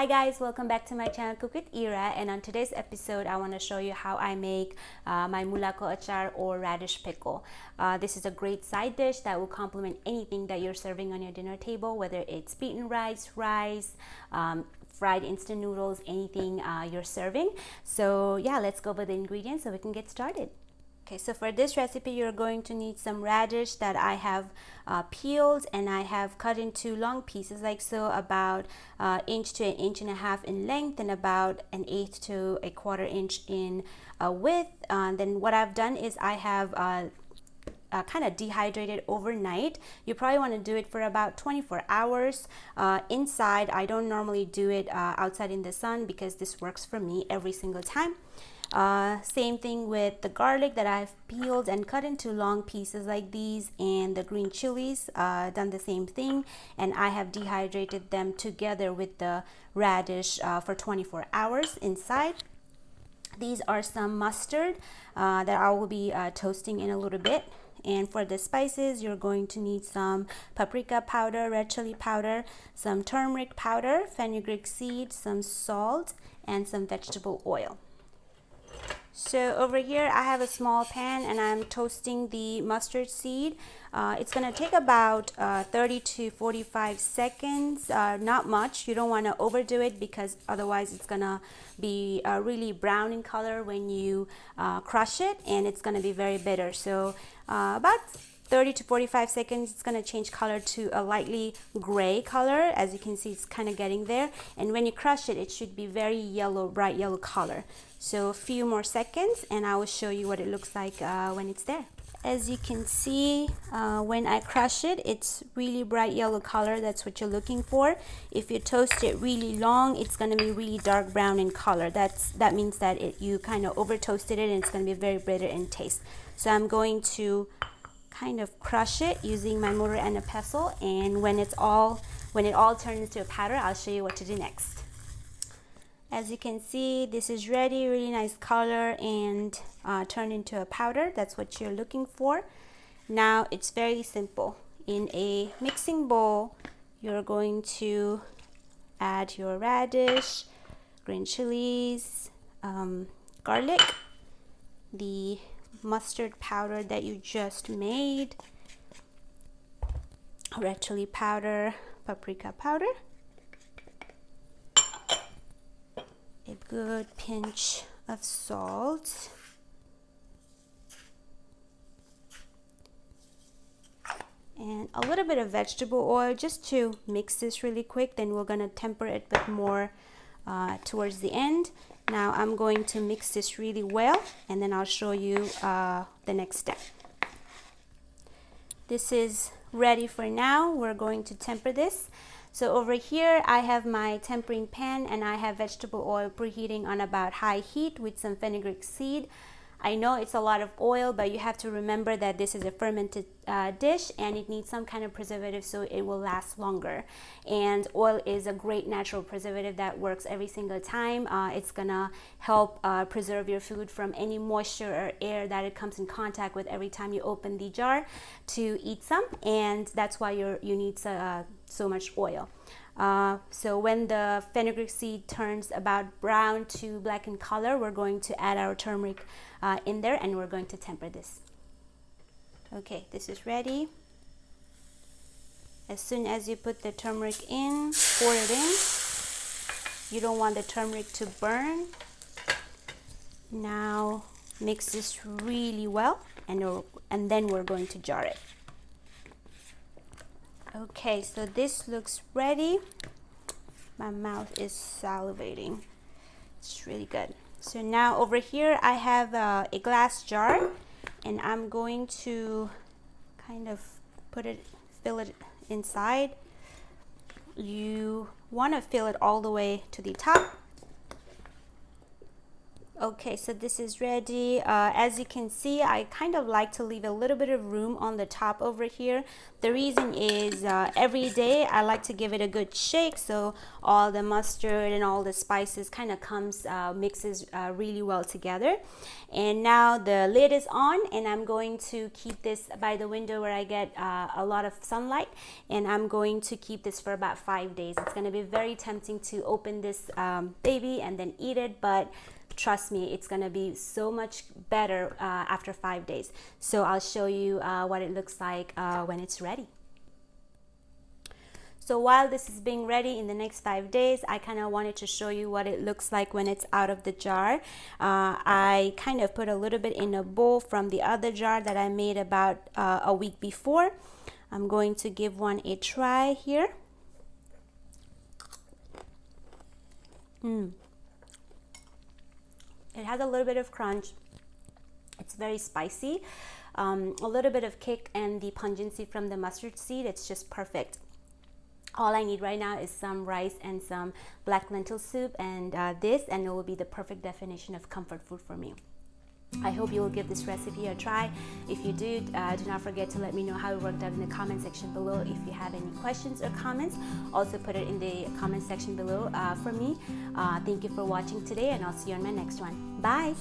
Hi guys, welcome back to my channel Cook with Ira, and on today's episode I want to show you how I make my Mula Achaar or radish pickle. This is a great side dish that will complement anything that you're serving on your dinner table, whether it's beaten rice, fried instant noodles, anything you're serving. So yeah, let's go over the ingredients so we can get started. Okay, so for this recipe you're going to need some radish that I have peeled, and I have cut into long pieces like so, about inch to an inch and a half in length and about an eighth to a quarter inch in width. Then what I've done is I have kind of dehydrated overnight. You probably want to do it for about 24 hours inside. I don't normally do it outside in the sun because this works for me every single time. Same thing with the garlic that I've peeled and cut into long pieces like these, and the green chilies, done the same thing, and I have dehydrated them together with the radish for 24 hours inside. These are some mustard that I will be toasting in a little bit. And for the spices, you're going to need some paprika powder, red chili powder, some turmeric powder, fenugreek seed, some salt, and some vegetable oil. So over here I have a small pan and I'm toasting the mustard seed. It's going to take about 30 to 45 seconds, not much. You don't want to overdo it because otherwise it's going to be really brown in color when you crush it, and it's going to be very bitter. So about 30 to 45 seconds, it's going to change color to a lightly gray color. As you can see, it's kind of getting there, and when you crush it, it should be very yellow, bright yellow color. So a few more seconds and I will show you what it looks like when it's there. As you can see, when I crush it, it's really bright yellow color. That's what you're looking for. If you toast it really long, it's going to be really dark brown in color. That means that you kind of over toasted it and it's going to be very bitter in taste. So I'm going to kind of crush it using my mortar and a pestle, and when it all turns into a powder, I'll show you what to do next. As you can see, this is ready, really nice color, and turned into a powder. That's what you're looking for. Now it's very simple. In a mixing bowl, you're going to add your radish, green chilies, garlic, the mustard powder that you just made, red chili powder, paprika powder, a good pinch of salt, and a little bit of vegetable oil just to mix this really quick. Then we're going to temper it with more towards the end. Now I'm going to mix this really well, and then I'll show you the next step. This is ready for now. We're going to temper this. So over here I have my tempering pan and I have vegetable oil preheating on about high heat with some fenugreek seed. I know it's a lot of oil, but you have to remember that this is a fermented dish and it needs some kind of preservative so it will last longer. And oil is a great natural preservative that works every single time. It's gonna help preserve your food from any moisture or air that it comes in contact with every time you open the jar to eat some, and that's why you need so much oil. So when the fenugreek seed turns about brown to black in color, we're going to add our turmeric in there, and we're going to temper this. Okay, this is ready. As soon as you put the turmeric in, pour it in. You don't want the turmeric to burn. Now mix this really well, and then we're going to jar it. Okay, so this looks ready. My mouth is salivating. It's really good. So now over here I have a glass jar, and I'm going to kind of fill it inside. You want to fill it all the way to the top. Okay, so this is ready. As you can see, I kind of like to leave a little bit of room on the top over here. The reason is every day I like to give it a good shake so all the mustard and all the spices kind of comes mixes really well together. And now the lid is on, and I'm going to keep this by the window where I get a lot of sunlight, and I'm going to keep this for about 5 days. It's going to be very tempting to open this baby and then eat it, but trust me, it's gonna be so much better after 5 days. So I'll show you what it looks like when it's ready. So while this is being ready in the next 5 days, I kind of wanted to show you what it looks like when it's out of the jar. I kind of put a little bit in a bowl from the other jar that I made about a week before. I'm going to give one a try here. It has a little bit of crunch. It's very spicy, a little bit of kick, and the pungency from the mustard seed. It's just perfect. All I need right now is some rice and some black lentil soup, and it will be the perfect definition of comfort food for me. I hope you will give this recipe a try. If you do not forget to let me know how it worked out in the comment section below. If you have any questions or comments, also put it in the comment section below for me. Thank you for watching today, and I'll see you on my next one. Bye!